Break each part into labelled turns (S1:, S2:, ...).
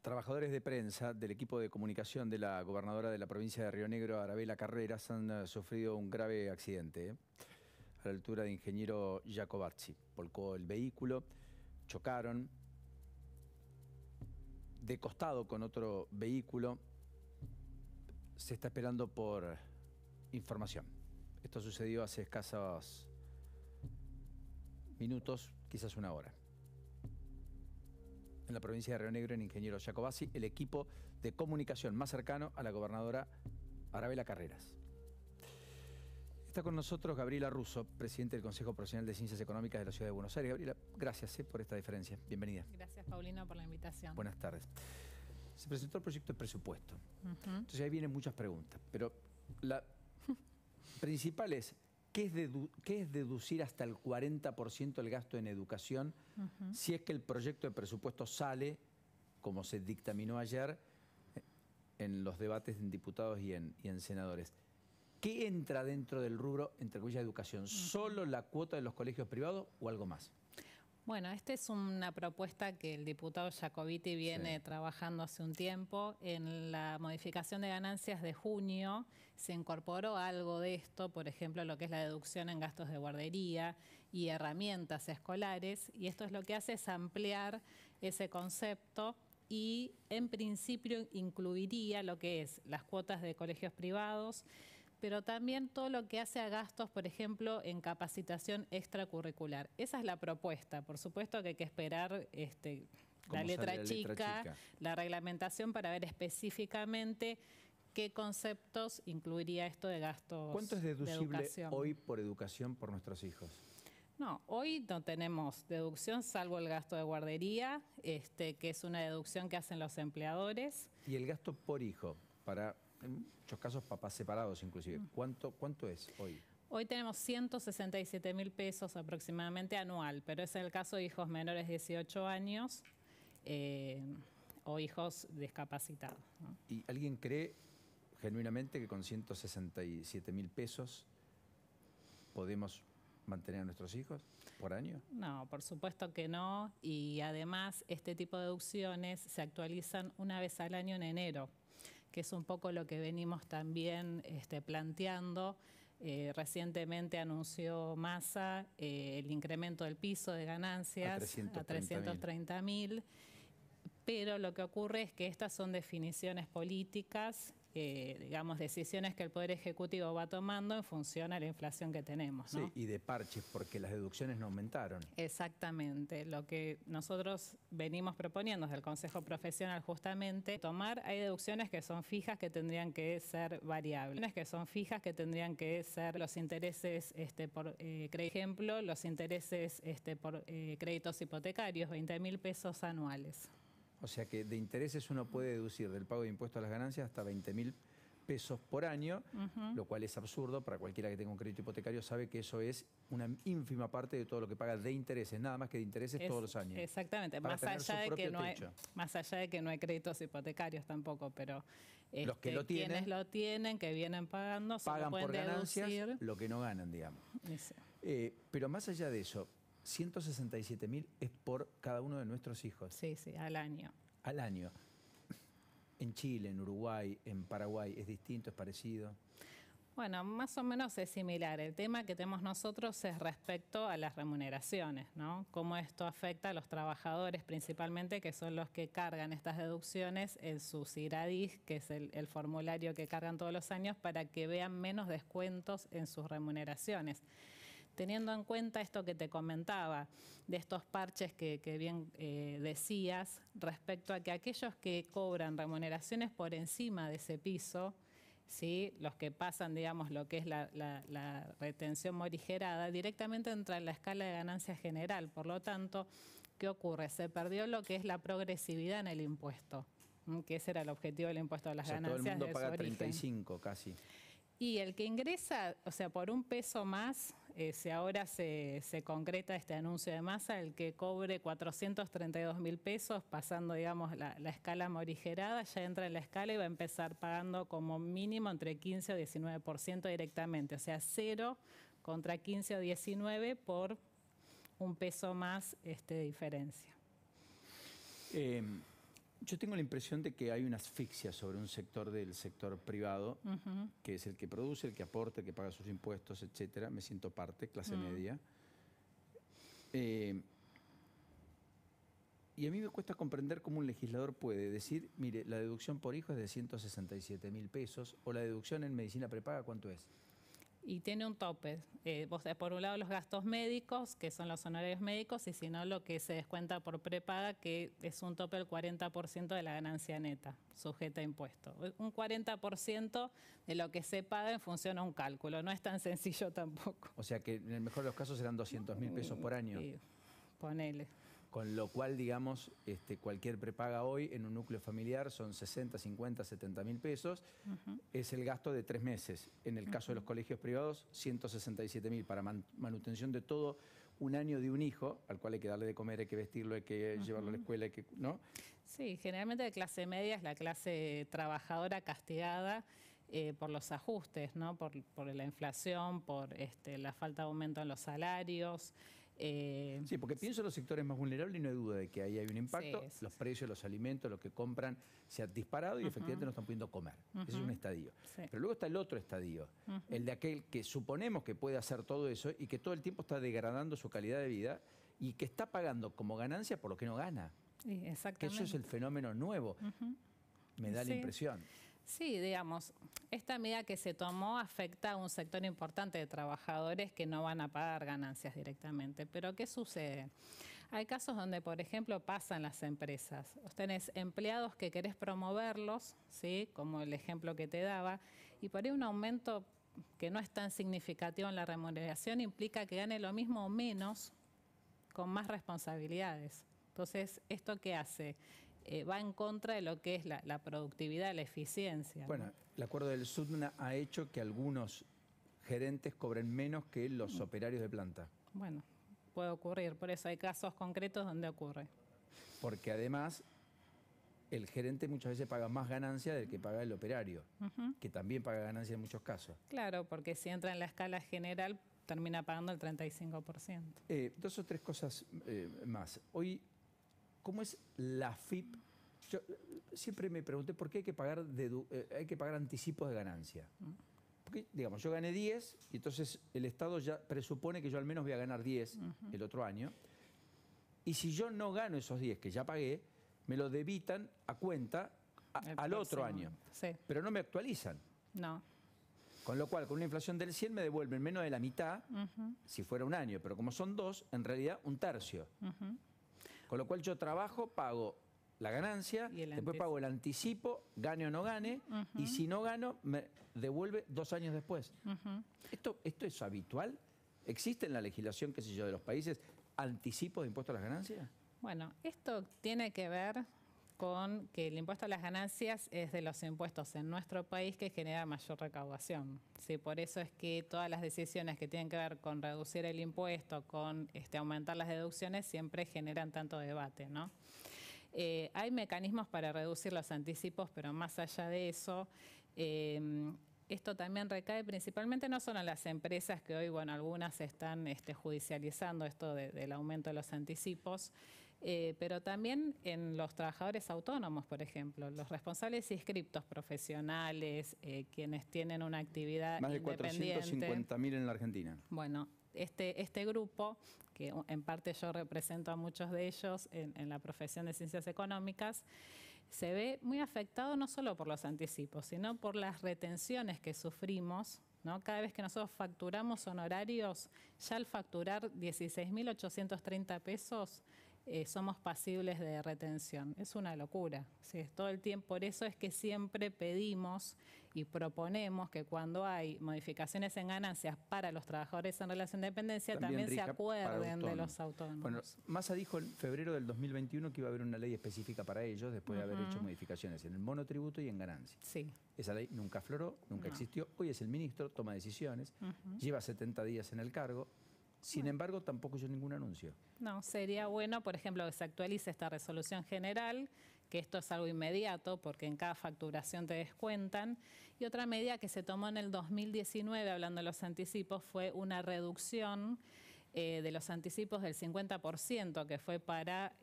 S1: Trabajadores de prensa del equipo de comunicación de la gobernadora de la provincia de Río Negro, Arabela Carreras, han sufrido un grave accidente a la altura de Ingeniero Jacobacci. Volcó el vehículo, chocaron de costado con otro vehículo. Se está esperando por información. Esto sucedió hace escasos minutos, quizás una hora. En la provincia de Río Negro, en Ingeniero Jacobacci, el equipo de comunicación más cercano a la gobernadora Arabela Carreras. Está con nosotros Gabriela Russo, presidente del Consejo Profesional de Ciencias Económicas de la Ciudad de Buenos Aires. Gabriela, gracias por esta diferencia. Bienvenida.
S2: Gracias, Paulino, por la invitación.
S1: Buenas tardes. Se presentó el proyecto de presupuesto. Entonces ahí vienen muchas preguntas, pero la principal es, ¿qué es deducir hasta el 40% del gasto en educación si es que el proyecto de presupuesto sale, como se dictaminó ayer, en los debates en diputados y en senadores? ¿Qué entra dentro del rubro, entre comillas, educación? ¿Solo la cuota de los colegios privados o algo más?
S2: Bueno, esta es una propuesta que el diputado Jacobiti viene trabajando hace un tiempo. En la modificación de ganancias de junio se incorporó algo de esto, por ejemplo, lo que es la deducción en gastos de guardería y herramientas escolares. Y esto es lo que hace es ampliar ese concepto y, en principio, incluiría lo que es las cuotas de colegios privados, pero también todo lo que hace a gastos, por ejemplo, en capacitación extracurricular. Esa es la propuesta. Por supuesto que hay que esperar la letra chica, la reglamentación, para ver específicamente qué conceptos incluiría esto de gastos.
S1: ¿Cuánto es deducible hoy por educación por nuestros hijos?
S2: No, hoy no tenemos deducción salvo el gasto de guardería, que es una deducción que hacen los empleadores.
S1: ¿Y el gasto por hijo para... En muchos casos, papás separados inclusive? ¿Cuánto es hoy?
S2: Hoy tenemos 167.000 pesos aproximadamente anual, pero es el caso de hijos menores de 18 años o hijos discapacitados, ¿no?
S1: ¿Y alguien cree genuinamente que con 167.000 pesos podemos mantener a nuestros hijos por año?
S2: No, por supuesto que no. Y además, este tipo de deducciones se actualizan una vez al año en enero, que es un poco lo que venimos también planteando. Recientemente anunció Massa el incremento del piso de ganancias a 330.000, pero lo que ocurre es que estas son definiciones políticas, digamos, decisiones que el Poder Ejecutivo va tomando en función a la inflación que tenemos, ¿no?
S1: Sí, y de parches, porque las deducciones no aumentaron.
S2: Exactamente. Lo que nosotros venimos proponiendo desde el Consejo Profesional justamente, hay deducciones que son fijas que tendrían que ser variables, que son fijas que tendrían que ser los intereses por ejemplo, los intereses por créditos hipotecarios, 20.000 pesos anuales.
S1: O sea que de intereses uno puede deducir del pago de impuestos a las ganancias hasta 20.000 pesos por año, lo cual es absurdo. Para cualquiera que tenga un crédito hipotecario sabe que eso es una ínfima parte de todo lo que paga de intereses, nada más que de intereses todos los años.
S2: Exactamente, más allá de que no hay créditos hipotecarios tampoco, pero
S1: los que lo tienen,
S2: quienes lo tienen, que vienen pagando,
S1: pagan por ganancias
S2: deducir
S1: lo que no ganan, digamos. Pero más allá de eso, 167.000 es por cada uno de nuestros hijos.
S2: Sí, al año.
S1: Al año. En Chile, en Uruguay, en Paraguay, ¿es distinto, es parecido?
S2: Bueno, más o menos es similar. El tema que tenemos nosotros es respecto a las remuneraciones, ¿no? Cómo esto afecta a los trabajadores principalmente, que son los que cargan estas deducciones en su CIRADIS, que es el formulario que cargan todos los años, para que vean menos descuentos en sus remuneraciones. Teniendo en cuenta esto que te comentaba, de estos parches que bien decías, respecto a que aquellos que cobran remuneraciones por encima de ese piso, ¿sí?, los que pasan, digamos, lo que es la retención morigerada, directamente entra en la escala de ganancia general. Por lo tanto, ¿qué ocurre? Se perdió lo que es la progresividad en el impuesto, que ese era el objetivo del impuesto a las ganancias.
S1: Todo el mundo paga 35 casi.
S2: Y el que ingresa, o sea, por un peso más, si ahora se concreta este anuncio de Massa, el que cobre 432.000 pesos, pasando, digamos, la escala morigerada, ya entra en la escala y va a empezar pagando como mínimo entre 15 o 19% directamente. O sea, 0 contra 15 o 19 por un peso más de diferencia.
S1: Yo tengo la impresión de que hay una asfixia sobre un sector del sector privado, que es el que produce, el que aporta, el que paga sus impuestos, etcétera. Me siento parte, clase media. Y a mí me cuesta comprender cómo un legislador puede decir, mire, la deducción por hijo es de 167.000 pesos, o la deducción en medicina prepaga, ¿cuánto es?
S2: Y tiene un tope. Vos por un lado los gastos médicos, que son los honorarios médicos, y si no lo que se descuenta por prepaga, que es un tope del 40% de la ganancia neta, sujeta a impuesto. Un 40% de lo que se paga en función a un cálculo, no es tan sencillo tampoco.
S1: O sea que en el mejor de los casos serán 200.000 pesos por año.
S2: Sí, ponele.
S1: Con lo cual, digamos, cualquier prepaga hoy en un núcleo familiar son 60, 50, 70.000 pesos. Es el gasto de 3 meses. En el caso de los colegios privados, 167.000 para manutención de todo un año de un hijo, al cual hay que darle de comer, hay que vestirlo, hay que llevarlo a la escuela, ¿no?
S2: Sí, generalmente la clase media es la clase trabajadora castigada por los ajustes, ¿no? Por la inflación, por la falta de aumento en los salarios.
S1: Sí, porque pienso en los sectores más vulnerables y no hay duda de que ahí hay un impacto.
S2: Sí.
S1: Los precios, los alimentos, lo que compran se han disparado y efectivamente no están pudiendo comer. Ese es un estadio.
S2: Sí.
S1: Pero luego está el otro estadio, el de aquel que suponemos que puede hacer todo eso y que todo el tiempo está degradando su calidad de vida y que está pagando como ganancia por lo que no gana.
S2: Sí, exactamente.
S1: Que eso es el fenómeno nuevo. Me da la impresión.
S2: Sí, digamos, esta medida que se tomó afecta a un sector importante de trabajadores que no van a pagar ganancias directamente. Pero ¿qué sucede? Hay casos donde, por ejemplo, pasan las empresas. Vos tenés empleados que querés promoverlos, ¿sí? Como el ejemplo que te daba, y por ahí un aumento que no es tan significativo en la remuneración implica que gane lo mismo o menos con más responsabilidades. Entonces, ¿esto qué hace? Va en contra de lo que es la productividad, la eficiencia.
S1: Bueno, ¿no? El acuerdo del SUTNA ha hecho que algunos gerentes cobren menos que los operarios de planta.
S2: Bueno, puede ocurrir, por eso hay casos concretos donde ocurre.
S1: Porque además el gerente muchas veces paga más ganancia del que paga el operario, que también paga ganancia en muchos casos.
S2: Claro, porque si entra en la escala general termina pagando el 35%.
S1: 2 o 3 cosas más. Hoy, ¿cómo es la FIP? Yo siempre me pregunté por qué hay que pagar anticipos de ganancia. Porque, digamos, yo gané 10 y entonces el Estado ya presupone que yo al menos voy a ganar 10 el otro año. Y si yo no gano esos 10 que ya pagué, me lo debitan a cuenta al otro año.
S2: Sí.
S1: Pero no me actualizan.
S2: No.
S1: Con lo cual, con una inflación del 100 me devuelven menos de la mitad, si fuera un año. Pero como son 2, en realidad un tercio. Con lo cual yo trabajo, pago la ganancia, después pago el anticipo, gane o no gane, y si no gano, me devuelve 2 años después. ¿Esto es habitual? ¿Existe en la legislación, qué sé yo, de los países anticipos de impuesto a las ganancias?
S2: Bueno, esto tiene que ver con que el impuesto a las ganancias es de los impuestos en nuestro país que genera mayor recaudación. Sí, por eso es que todas las decisiones que tienen que ver con reducir el impuesto, con aumentar las deducciones, siempre generan tanto debate, ¿no? Hay mecanismos para reducir los anticipos, pero más allá de eso, esto también recae principalmente no solo en las empresas, que hoy, bueno, algunas están judicializando esto del aumento de los anticipos, pero también en los trabajadores autónomos, por ejemplo, los responsables inscriptos profesionales, quienes tienen una actividad
S1: más de
S2: independiente.
S1: 450.000 en la Argentina.
S2: Bueno, este grupo, que en parte yo represento a muchos de ellos en la profesión de ciencias económicas, se ve muy afectado no solo por los anticipos, sino por las retenciones que sufrimos, ¿no? Cada vez que nosotros facturamos honorarios, ya al facturar 16.830 pesos, somos pasibles de retención. Es una locura. Sí, es todo el tiempo. Por eso es que siempre pedimos y proponemos que cuando hay modificaciones en ganancias para los trabajadores en relación de dependencia, también se acuerden de los autónomos.
S1: Bueno, Massa dijo en febrero del 2021 que iba a haber una ley específica para ellos después de haber hecho modificaciones en el monotributo y en ganancias.
S2: Sí.
S1: Esa ley nunca afloró, nunca existió. Hoy es el ministro, toma decisiones, lleva 70 días en el cargo. Sin embargo, tampoco hizo ningún anuncio.
S2: No, sería bueno, por ejemplo, que se actualice esta resolución general, que esto es algo inmediato porque en cada facturación te descuentan. Y otra medida que se tomó en el 2019, hablando de los anticipos, fue una reducción de los anticipos del 50% que fue para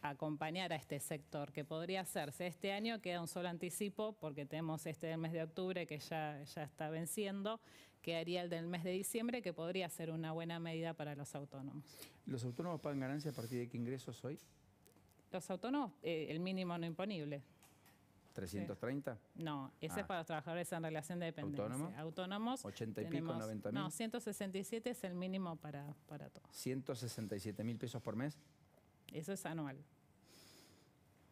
S2: acompañar a este sector, que podría hacerse. Este año queda un solo anticipo porque tenemos este del mes de octubre que ya está venciendo, quedaría el del mes de diciembre, que podría ser una buena medida para los autónomos.
S1: ¿Los autónomos pagan ganancia a partir de qué ingresos hoy?
S2: Los autónomos, el mínimo no imponible.
S1: ¿330?
S2: No, ese es para los trabajadores en relación de dependencia.
S1: ¿Autónomos?
S2: Autónomos.
S1: 80 y pico, 90 mil.
S2: No, 167 es el mínimo para todos.
S1: 167 mil pesos por mes.
S2: Eso es anual.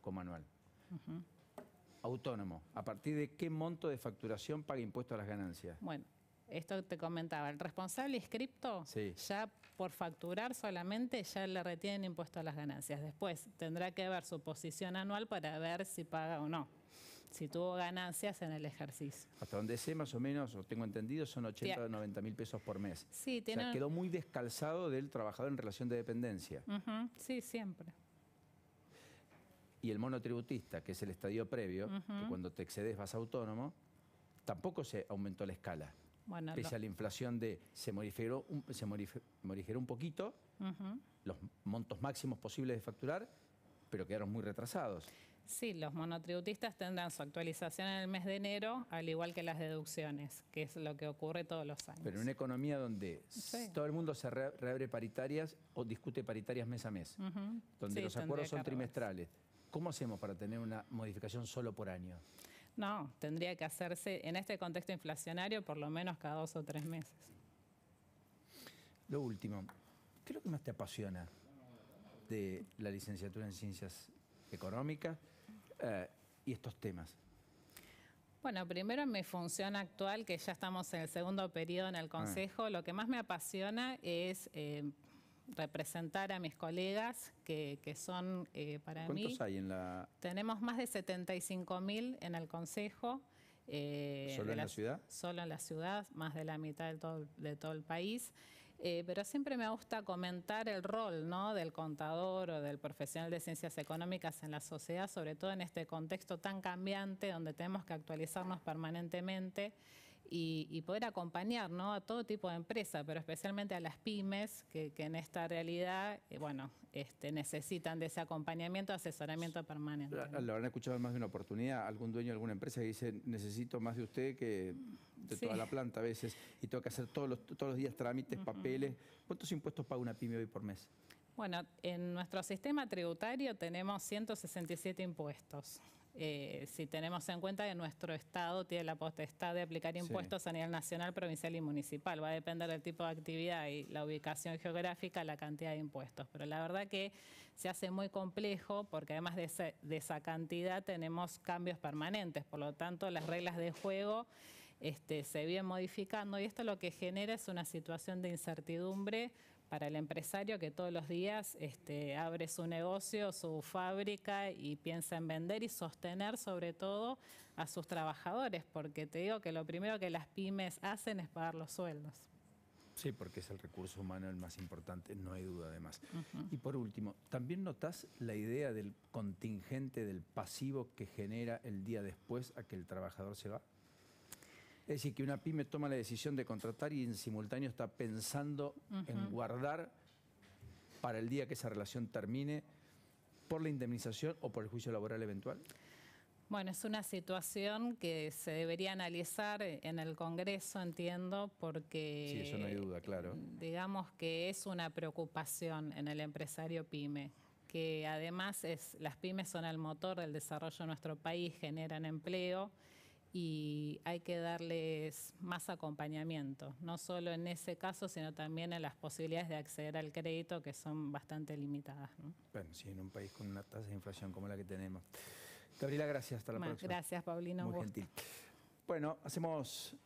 S1: Como anual. Autónomo. ¿A partir de qué monto de facturación paga impuesto a las ganancias?
S2: Bueno, esto te comentaba. El responsable inscripto,
S1: sí,
S2: ya por facturar solamente, ya le retienen impuesto a las ganancias. Después tendrá que ver su posición anual para ver si paga o no, si tuvo ganancias en el ejercicio.
S1: Hasta donde sé, más o menos, o tengo entendido, son 80 o 90 mil pesos por mes.
S2: Sí,
S1: o sea, quedó muy descalzado del trabajador en relación de dependencia.
S2: Sí, siempre.
S1: Y el monotributista, que es el estadio previo, que cuando te excedes vas autónomo, tampoco se aumentó la escala.
S2: Bueno,
S1: pese a la inflación se morigeró un poquito, los montos máximos posibles de facturar, pero quedaron muy retrasados.
S2: Sí, los monotributistas tendrán su actualización en el mes de enero, al igual que las deducciones, que es lo que ocurre todos los años.
S1: Pero en una economía donde todo el mundo se reabre paritarias o discute paritarias mes a mes, donde los acuerdos son trimestrales, ¿cómo hacemos para tener una modificación solo por año?
S2: No, tendría que hacerse en este contexto inflacionario por lo menos cada 2 o 3 meses.
S1: Lo último, ¿qué es lo que más te apasiona de la licenciatura en Ciencias Económicas y estos temas?
S2: Bueno, primero en mi función actual, que ya estamos en el segundo periodo en el Consejo, lo que más me apasiona es representar a mis colegas que son para mí...
S1: ¿Cuántos hay en la...?
S2: Tenemos más de 75.000 en el Consejo.
S1: ¿Solo en la ciudad?
S2: Solo en la ciudad, más de la mitad de todo el país. Pero siempre me gusta comentar el rol, ¿no?, del contador o del profesional de ciencias económicas en la sociedad, sobre todo en este contexto tan cambiante donde tenemos que actualizarnos permanentemente y poder acompañar, ¿no?, a todo tipo de empresas, pero especialmente a las pymes que en esta realidad necesitan de ese acompañamiento, asesoramiento permanente, ¿no?
S1: Lo habrán escuchado en más de una oportunidad, algún dueño de alguna empresa que dice necesito más de usted que de toda la planta a veces y tengo que hacer todos los días trámites, papeles. ¿Cuántos impuestos paga una pyme hoy por mes?
S2: Bueno, en nuestro sistema tributario tenemos 167 impuestos. Si tenemos en cuenta que nuestro Estado tiene la potestad de aplicar impuestos a nivel nacional, provincial y municipal. Va a depender del tipo de actividad y la ubicación geográfica, la cantidad de impuestos. Pero la verdad que se hace muy complejo porque además de esa cantidad tenemos cambios permanentes. Por lo tanto, las reglas de juego se vienen modificando y esto lo que genera es una situación de incertidumbre para el empresario que todos los días abre su negocio, su fábrica y piensa en vender y sostener sobre todo a sus trabajadores, porque te digo que lo primero que las pymes hacen es pagar los sueldos.
S1: Sí, porque es el recurso humano el más importante, no hay duda además. Y por último, ¿también notás la idea del contingente, del pasivo que genera el día después a que el trabajador se va? Es decir, que una pyme toma la decisión de contratar y en simultáneo está pensando en guardar para el día que esa relación termine por la indemnización o por el juicio laboral eventual.
S2: Bueno, es una situación que se debería analizar en el Congreso, entiendo, porque...
S1: Sí, eso no hay duda, claro.
S2: Digamos que es una preocupación en el empresario pyme, que además las pymes son el motor del desarrollo de nuestro país, generan empleo, y hay que darles más acompañamiento, no solo en ese caso, sino también en las posibilidades de acceder al crédito, que son bastante limitadas, ¿no?
S1: Bueno, sí, en un país con una tasa de inflación como la que tenemos. Gabriela, gracias. Hasta la próxima.
S2: Gracias, Paulino.
S1: Muy gentil. Bueno, hacemos